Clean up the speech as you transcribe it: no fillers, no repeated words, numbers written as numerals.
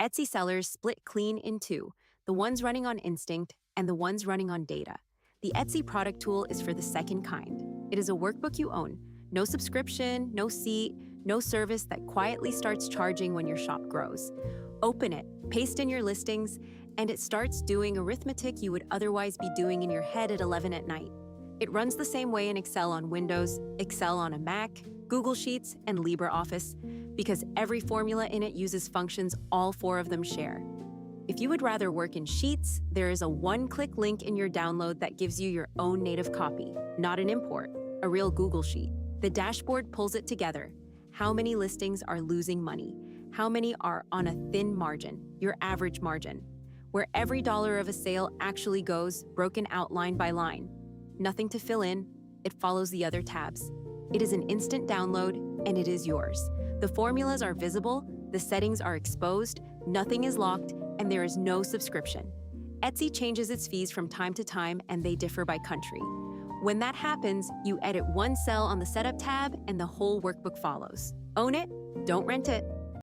Etsy sellers split clean in two, the ones running on instinct and the ones running on data. The Etsy product tool is for the second kind. It is a workbook you own. No subscription, no seat, no service that quietly starts charging when your shop grows. Open it, paste in your listings, and it starts doing arithmetic you would otherwise be doing in your head at 11 at night. It runs the same way in Excel on Windows, Excel on a Mac, Google Sheets, and LibreOffice, because every formula in it uses functions all four of them share. If you would rather work in Sheets, there is a one-click link in your download that gives you your own native copy, not an import, a real Google Sheet. The dashboard pulls it together. How many listings are losing money? How many are on a thin margin, your average margin? Where every dollar of a sale actually goes, broken out line by line. Nothing to fill in, it follows the other tabs. It is an instant download, and it is yours. The formulas are visible, the settings are exposed, nothing is locked, and there is no subscription. Etsy changes its fees from time to time, and they differ by country. When that happens, you edit one cell on the Setup tab, and the whole workbook follows. Own it, don't rent it.